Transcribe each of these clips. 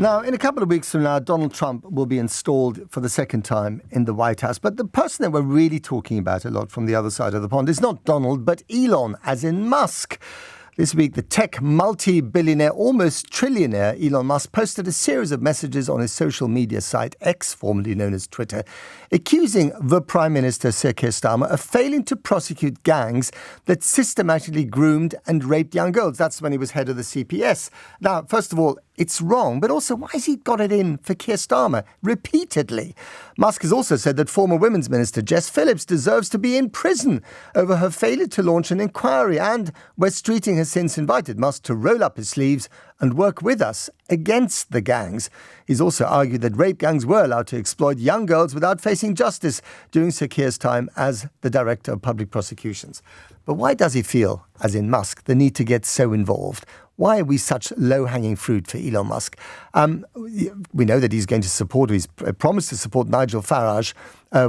Now, in a couple of weeks from now, Donald Trump will be installed for the second time in the White House. But the person that we're really talking about a lot from the other side of the pond is not Donald, but Elon, as in Musk. This week, the tech multi-billionaire, almost trillionaire Elon Musk posted a series of messages on his social media site, X, formerly known as Twitter, accusing the Prime Minister, Sir Keir, of failing to prosecute gangs that systematically groomed and raped young girls. That's when he was head of the CPS. Now, first of all, it's wrong, but also why has he got it in for Keir Starmer repeatedly? Musk has also said that former Women's Minister Jess Phillips deserves to be in prison over her failure to launch an inquiry, and West Streeting has since invited Musk to roll up his sleeves and work with us against the gangs. He's also argued that rape gangs were allowed to exploit young girls without facing justice during Sir Keir's time as the Director of Public Prosecutions. But why does he feel, as in Musk, the need to get so involved? Why are we such low-hanging fruit for Elon Musk? We know that he's going to support, or he's promised to support Nigel Farage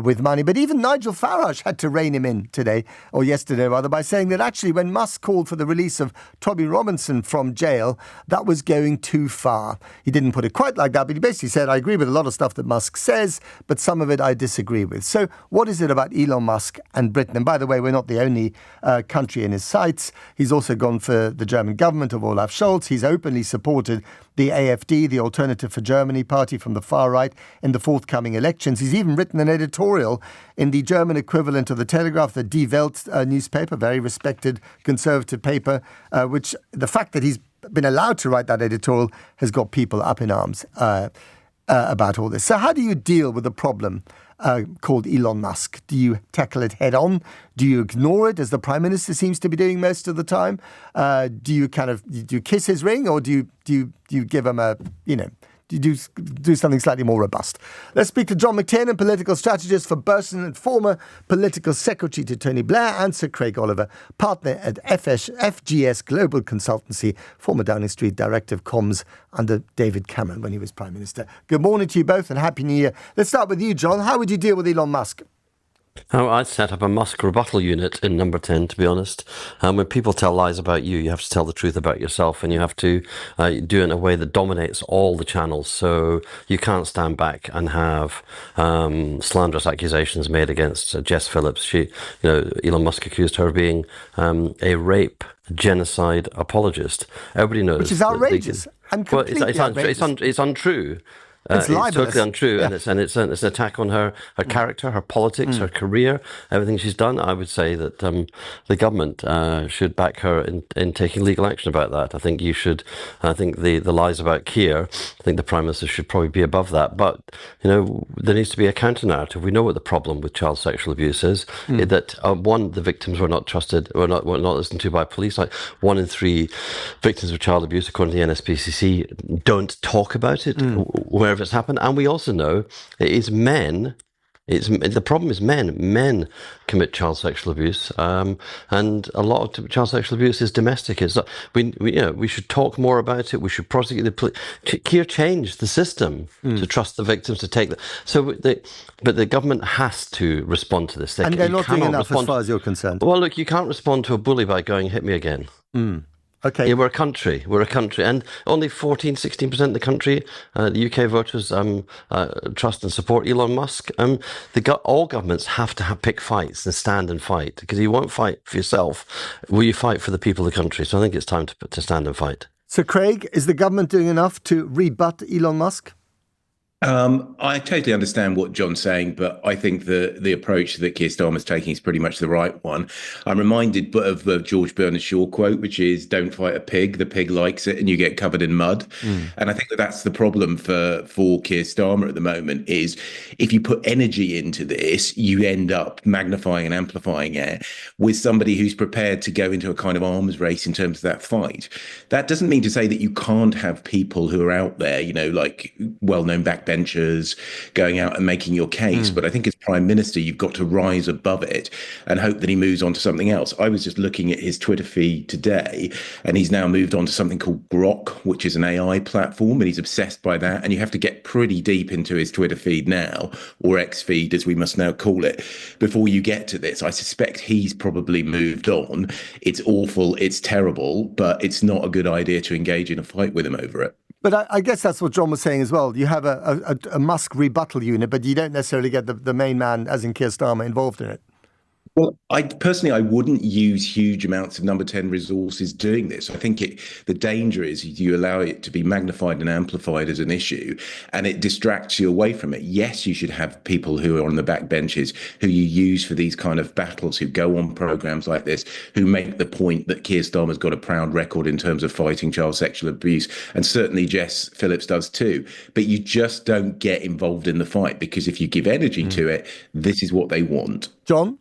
with money. But even Nigel Farage had to rein him in today, or yesterday rather, by saying that actually when Musk called for the release of Toby Robinson from jail, that was going too far. He didn't put it quite like that, but he basically said, I agree with a lot of stuff that Musk says, but some of it I disagree with. So what is it about Elon Musk and Britain? And by the way, we're not the only country in his sights. He's also gone for the German government of Olaf Scholz. He's openly supported the AfD, the Alternative for Germany party from the far right, in the forthcoming elections. He's even written an editorial in the German equivalent of the Telegraph, the Die Welt newspaper, very respected conservative paper, which the fact that he's been allowed to write that editorial has got people up in arms about all this. So how do you deal with the problem called Elon Musk? Do you tackle it head on? Do you ignore it, as the Prime Minister seems to be doing most of the time? Do you kiss his ring, or do you give him do something slightly more robust? Let's speak to John McTernan, political strategist for Burson and former political secretary to Tony Blair, and Sir Craig Oliver, partner at FGS Global Consultancy, former Downing Street Director of Comms under David Cameron when he was Prime Minister. Good morning to you both and Happy New Year. Let's start with you, John. How would you deal with Elon Musk? Oh, I'd set up a Musk rebuttal unit in number 10, to be honest. When people tell lies about you, you have to tell the truth about yourself, and you have to do it in a way that dominates all the channels. So you can't stand back and have slanderous accusations made against Jess Phillips. Elon Musk accused her of being a rape genocide apologist. Everybody knows. Which is outrageous. It's untrue. It's totally untrue, yeah. and it's an attack on her character, her politics, her career, everything she's done. I would say that the government should back her in taking legal action about that. I think you should. I think the lies about Keir, I think the Prime Minister should probably be above that. But there needs to be a counter narrative. We know what the problem with child sexual abuse is. That one, the victims were not trusted, were not listened to by police. Like 1 in 3 victims of child abuse, according to the NSPCC, don't talk about it wherever it's happened. And we also know it is men. The problem is men. Men commit child sexual abuse, and a lot of child sexual abuse is domestic. We should talk more about it. We should prosecute the police. Keir changed the system to trust the victims to take that. But the government has to respond to this. And they're not doing enough as far as you're concerned. Well, look, you can't respond to a bully by going, hit me again. Okay. Yeah, we're a country, and only 16% of the country, the UK voters, trust and support Elon Musk. All governments have to pick fights and stand and fight, because you won't fight for yourself. Will you fight for the people of the country? So I think it's time to stand and fight. So, Craig, is the government doing enough to rebut Elon Musk? I totally understand what John's saying, but I think the approach that Keir Starmer's taking is pretty much the right one. I'm reminded of the George Bernard Shaw quote, which is, don't fight a pig, the pig likes it, and you get covered in mud. And I think that's the problem for Keir Starmer at the moment, is if you put energy into this, you end up magnifying and amplifying it with somebody who's prepared to go into a kind of arms race in terms of that fight. That doesn't mean to say that you can't have people who are out there, like well-known backbenchers going out and making your case. But I think as Prime Minister, you've got to rise above it and hope that he moves on to something else. I was just looking at his Twitter feed today, and he's now moved on to something called Grok, which is an AI platform, and he's obsessed by that. And you have to get pretty deep into his Twitter feed now, or X feed, as we must now call it, before you get to this. I suspect he's probably moved on. It's awful, it's terrible, but it's not a good idea to engage in a fight with him over it. But I guess that's what John was saying as well. You have a Musk rebuttal unit, but you don't necessarily get the main man, as in Keir Starmer, involved in it. Well, I wouldn't use huge amounts of number 10 resources doing this. I think the danger is you allow it to be magnified and amplified as an issue, and it distracts you away from it. Yes, you should have people who are on the back benches who you use for these kind of battles, who go on programs like this, who make the point that Keir Starmer's got a proud record in terms of fighting child sexual abuse, and certainly Jess Phillips does too. But you just don't get involved in the fight, because if you give energy to it, this is what they want. John?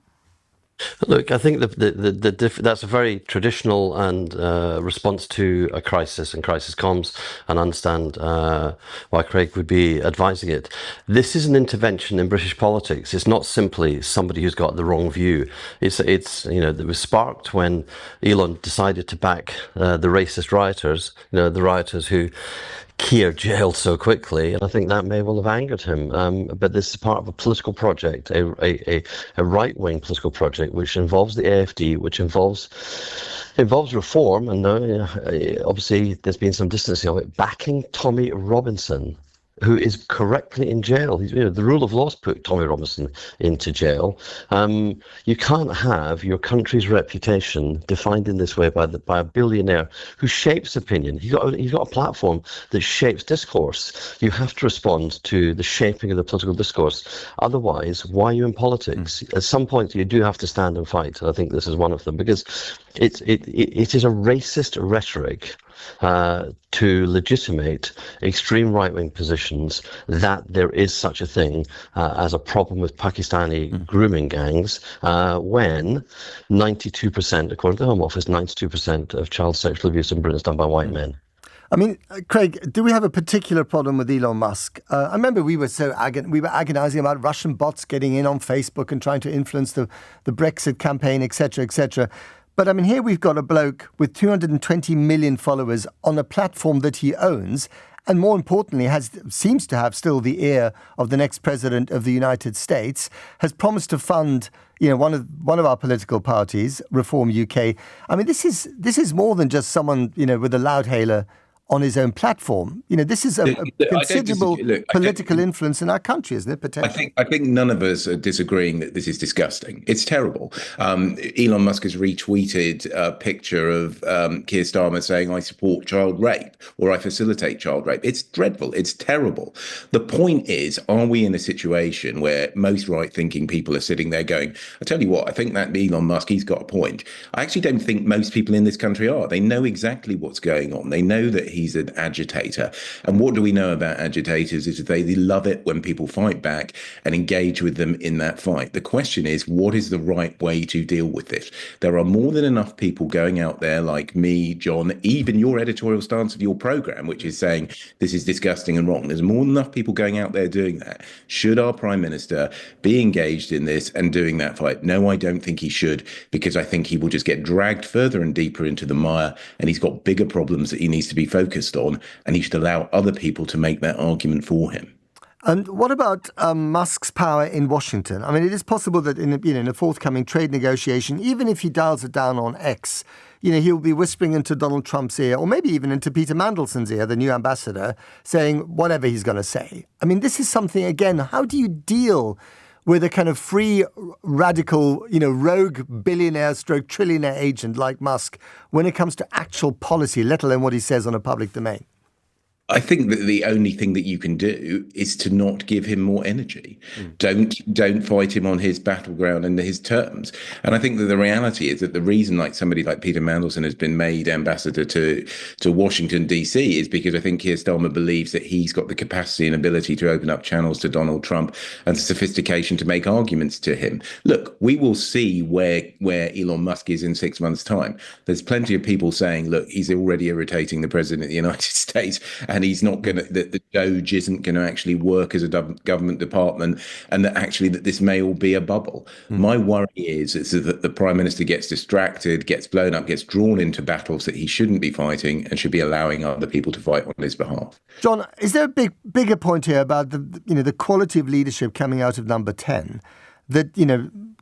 Look, I think that's a very traditional and response to a crisis and crisis comms, and understand why Craig would be advising it. This is an intervention in British politics. It's not simply somebody who's got the wrong view. It's it was sparked when Elon decided to back the racist rioters, the rioters who Keir jailed so quickly, and I think that may well have angered him. But this is part of a political project, a right-wing political project, which involves the AFD, which involves reform, and obviously there's been some distancing of it, backing Tommy Robinson, who is correctly in jail. The rule of law's put Tommy Robinson into jail. You can't have your country's reputation defined in this way by a billionaire who shapes opinion. He's got a platform that shapes discourse. You have to respond to the shaping of the political discourse. Otherwise, why are you in politics? At some point, you do have to stand and fight. And I think this is one of them, because it is a racist rhetoric to legitimate extreme right-wing positions that there is such a thing as a problem with Pakistani grooming gangs, when 92%, according to the Home Office, 92% of child sexual abuse in Britain is done by white men. I mean, Craig, do we have a particular problem with Elon Musk? I remember we were agonizing about Russian bots getting in on Facebook and trying to influence the Brexit campaign, etc., etc. But I mean, here we've got a bloke with 220 million followers on a platform that he owns, and more importantly, seems to have still the ear of the next president of the United States, has promised to fund, one of our political parties, Reform UK. I mean, this is more than just someone, with a loudhailer on his own platform. This is a considerable political influence in our country, isn't it, potentially? I think none of us are disagreeing that this is disgusting. It's terrible. Elon Musk has retweeted a picture of Keir Starmer saying, "I support child rape," or "I facilitate child rape." It's dreadful. It's terrible. The point is, are we in a situation where most right-thinking people are sitting there going, "I tell you what, I think that Elon Musk, he's got a point." I actually don't think most people in this country are. They know exactly what's going on. They know that he's an agitator. And what do we know about agitators is they love it when people fight back and engage with them in that fight. The question is, what is the right way to deal with this? There are more than enough people going out there like me, John, even your editorial stance of your program, which is saying this is disgusting and wrong. There's more than enough people going out there doing that. Should our Prime Minister be engaged in this and doing that fight? No, I don't think he should, because I think he will just get dragged further and deeper into the mire, and he's got bigger problems that he needs to be focused on, and he should allow other people to make that argument for him. And what about Musk's power in Washington? I mean, it is possible that in a forthcoming trade negotiation, even if he dials it down on X, he'll be whispering into Donald Trump's ear, or maybe even into Peter Mandelson's ear, the new ambassador, saying whatever he's going to say. I mean, this is something, again, how do you deal with a kind of free, radical, rogue billionaire stroke trillionaire agent like Musk when it comes to actual policy, let alone what he says on a public domain? I think that the only thing that you can do is to not give him more energy. Don't fight him on his battleground and his terms. And I think that the reality is that the reason somebody like Peter Mandelson has been made ambassador to Washington, D.C. is because I think Keir Starmer believes that he's got the capacity and ability to open up channels to Donald Trump and the sophistication to make arguments to him. Look, we will see where Elon Musk is in 6 months' time. There's plenty of people saying, look, he's already irritating the president of the United States, and he's not going to, that the Doge isn't going to actually work as a government department, and that this may all be a bubble. My worry is that the Prime Minister gets distracted, gets blown up, gets drawn into battles that he shouldn't be fighting and should be allowing other people to fight on his behalf. John, is there a bigger point here about the quality of leadership coming out of number 10? That,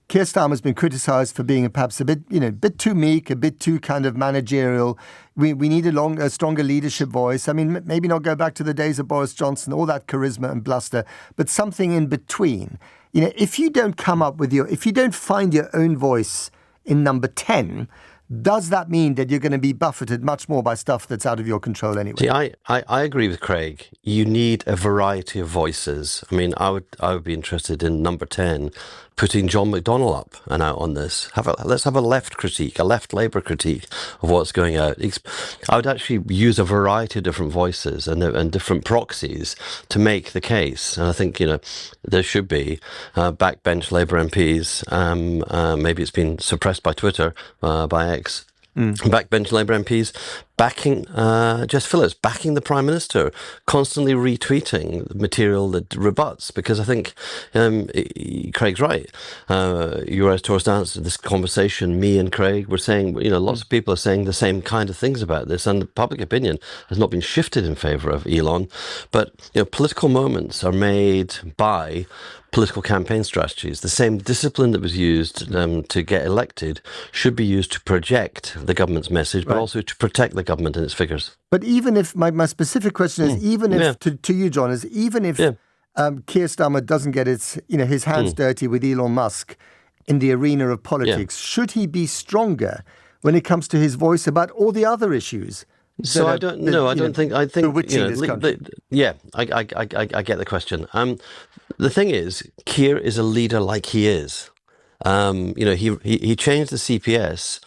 Keir Starmer's been criticised for being perhaps a bit too meek, a bit too kind of managerial. We need a stronger leadership voice. I mean, maybe not go back to the days of Boris Johnson, all that charisma and bluster, but something in between. If you don't if you don't find your own voice in number 10, does that mean that you're going to be buffeted much more by stuff that's out of your control anyway? See, I agree with Craig. You need a variety of voices. I mean, I would be interested in number 10, putting John McDonnell up and out on this. Let's have a left critique, a left Labour critique of what's going out. I would actually use a variety of different voices and different proxies to make the case. And I think, there should be backbench Labour MPs. Maybe it's been suppressed by Twitter, by X. Backbench Labour MPs backing Jess Phillips, backing the Prime Minister, constantly retweeting material that rebuts. Because I think Craig's right. You were towards answer this conversation. Me and Craig were saying, lots of people are saying the same kind of things about this, and the public opinion has not been shifted in favour of Elon. But political moments are made by political campaign strategies. The same discipline that was used to get elected should be used to project the government's message, but also to protect the government and its figures. But even if, my specific question is, even if, to you, John, is even if Keir Starmer doesn't get his hands dirty with Elon Musk in the arena of politics, should he be stronger when it comes to his voice about all the other issues? So I think I get the question. The thing is, Keir is a leader like he is. He changed the CPS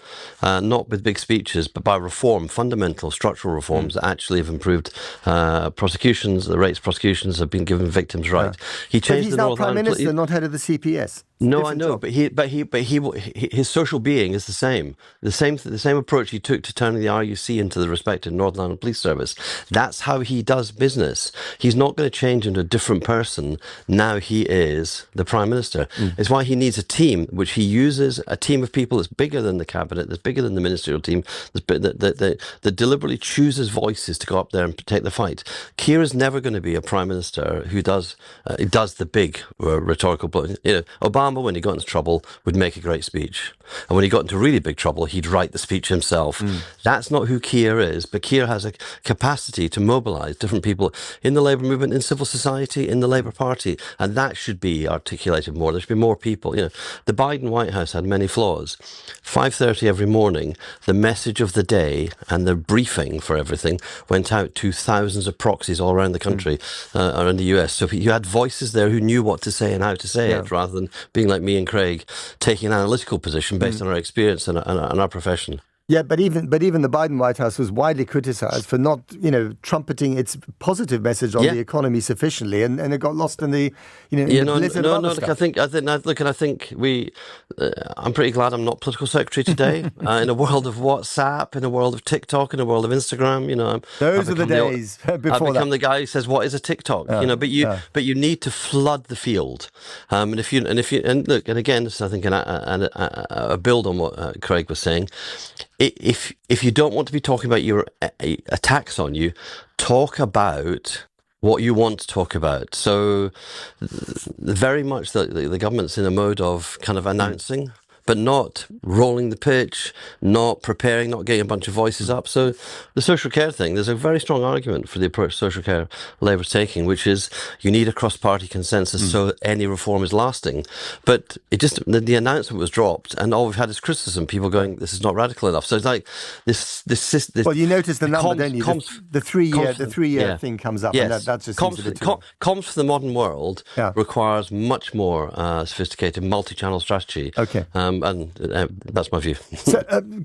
not with big speeches, but by reform, fundamental structural reforms that actually have improved prosecutions. The rates of prosecutions have been given victims' right. He changed. But he's now Prime Minister, not head of the CPS. No, I know, but his social being is the same. The same approach he took to turning the RUC into the respected Northern Ireland Police Service. That's how he does business. He's not going to change into a different person. Now he is the Prime Minister. It's why he needs a team, which he uses, a team of people that's bigger than the cabinet, that's bigger than the ministerial team, that deliberately chooses voices to go up there and take the fight. Keir is never going to be a Prime Minister who does the big rhetorical. Obama, when he got into trouble, would make a great speech. And when he got into really big trouble, he'd write the speech himself. That's not who Keir is, but Keir has a capacity to mobilise different people in the Labour movement, in civil society, in the Labour Party, and that should be articulated more. There should be more people. The Biden White House had many flaws. 5:30 every morning, the message of the day and the briefing for everything went out to thousands of proxies all around the country, or in the US. So you had voices there who knew what to say and how to say it, rather than being like me and Craig, taking an analytical position based on our experience and our profession. Yeah, but even the Biden White House was widely criticised for not, trumpeting its positive message on the economy sufficiently, and it got lost in the, blizzard of other stuff. I think I'm pretty glad I'm not political secretary today. In a world of WhatsApp, in a world of TikTok, in a world of Instagram, those are the days before I've become the guy who says, "What is a TikTok?" But you need to flood the field. And again, this is, I think, a build on what Craig was saying. If you don't want to be talking about your attacks on you, talk about what you want to talk about. So very much the government's in a mode of kind of announcing, but not rolling the pitch, not preparing, not getting a bunch of voices up. So the social care thing, there's a very strong argument for the approach social care Labour's taking, which is you need a cross-party consensus so any reform is lasting. But the announcement was dropped, and all we've had is criticism, people going, this is not radical enough. So it's like this well, you notice the number, don't you? The three-year thing comes up, and that just seems a bit too... Comms for the modern world requires much more sophisticated multi-channel strategy. Okay. And that's my view.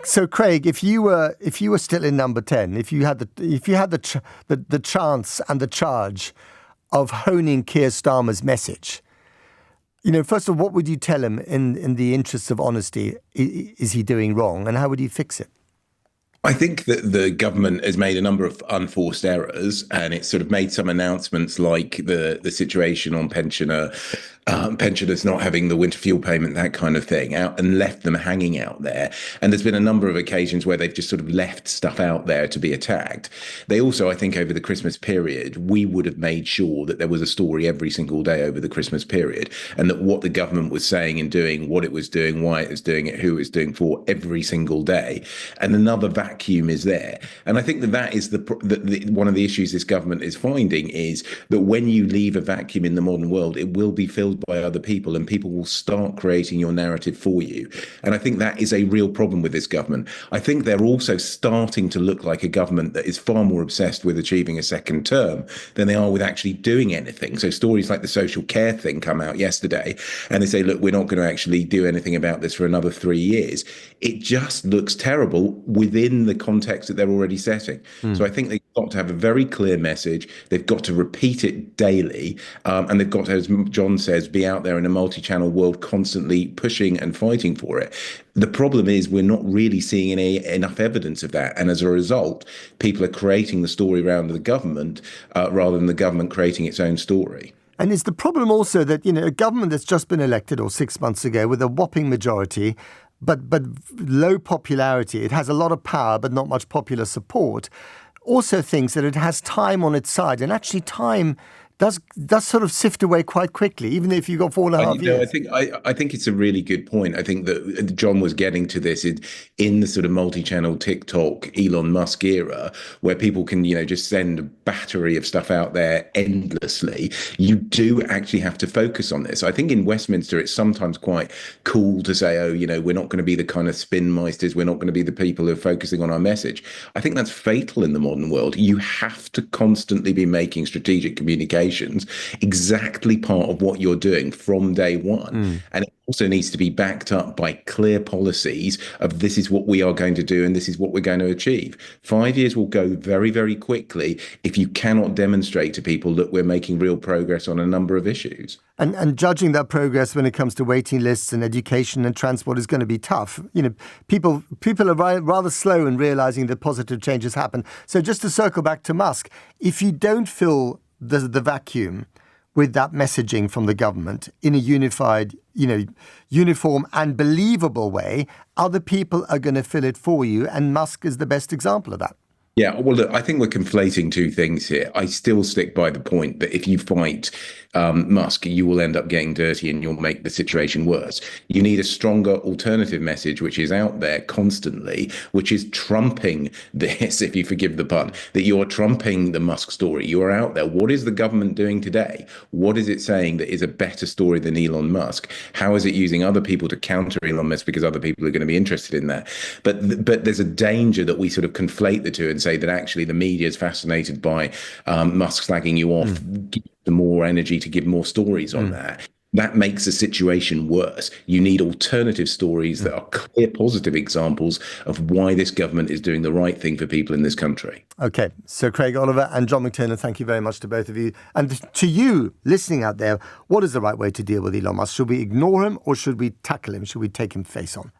So Craig, if you were still in number 10, if you had the chance and the charge of honing Keir Starmer's message, first of all, what would you tell him in the interests of honesty? Is he doing wrong, and how would you fix it? I think that the government has made a number of unforced errors, and it's sort of made some announcements like the situation on pensioners not having the winter fuel payment, that kind of thing, out and left them hanging out there. And there's been a number of occasions where they've just sort of left stuff out there to be attacked. They also, I think, over the Christmas period, we would have made sure that there was a story every single day over the Christmas period, and that what the government was saying and doing, what it was doing, why it was doing it, who it was doing for every single day. And another vacuum is there. And I think that is one of the issues this government is finding, is that when you leave a vacuum in the modern world, it will be filled by other people, and people will start creating your narrative for you. And I think that is a real problem with this government. I think they're also starting to look like a government that is far more obsessed with achieving a second term than they are with actually doing anything. So stories like the social care thing come out yesterday, and they say, look, we're not going to actually do anything about this for another 3 years. It just looks terrible within the context that they're already setting. So I think they've got to have a very clear message. They've got to repeat it daily. And they've got to, as John says, be out there in a multi-channel world constantly pushing and fighting for it. The problem is we're not really seeing enough evidence of that. And as a result, people are creating the story around the government rather than the government creating its own story. And is the problem also that, a government that's just been elected, or 6 months ago, with a whopping majority, but low popularity, it has a lot of power, but not much popular support, also thinks that it has time on its side. And actually time does sort of sift away quite quickly, even if you've got 4.5 years. I think it's a really good point. I think that John was getting to this in the sort of multi-channel TikTok Elon Musk era, where people can, just send a battery of stuff out there endlessly. You do actually have to focus on this. I think in Westminster, it's sometimes quite cool to say, we're not going to be the kind of spin meisters. We're not going to be the people who are focusing on our message. I think that's fatal in the modern world. You have to constantly be making strategic communication exactly part of what you're doing from day one. And it also needs to be backed up by clear policies of this is what we are going to do and this is what we're going to achieve. 5 years will go very, very quickly if you cannot demonstrate to people that we're making real progress on a number of issues. And judging that progress when it comes to waiting lists and education and transport is going to be tough. People are rather slow in realizing that positive changes happen. So just to circle back to Musk, if you don't fill the vacuum with that messaging from the government in a unified, uniform and believable way, other people are going to fill it for you. And Musk is the best example of that. Yeah, well, look, I think we're conflating two things here. I still stick by the point that if you fight Musk, you will end up getting dirty and you'll make the situation worse. You need a stronger alternative message, which is out there constantly, which is trumping this, if you forgive the pun, that you're trumping the Musk story. You are out there. What is the government doing today? What is it saying that is a better story than Elon Musk? How is it using other people to counter Elon Musk because other people are going to be interested in that? But there's a danger that we sort of conflate the two and say that actually the media is fascinated by Musk slagging you off, give them more energy to give more stories on that. That makes the situation worse. You need alternative stories that are clear positive examples of why this government is doing the right thing for people in this country. Okay, so Craig Oliver and John McTernan, thank you very much to both of you. And to you listening out there, what is the right way to deal with Elon Musk? Should we ignore him or should we tackle him? Should we take him face on?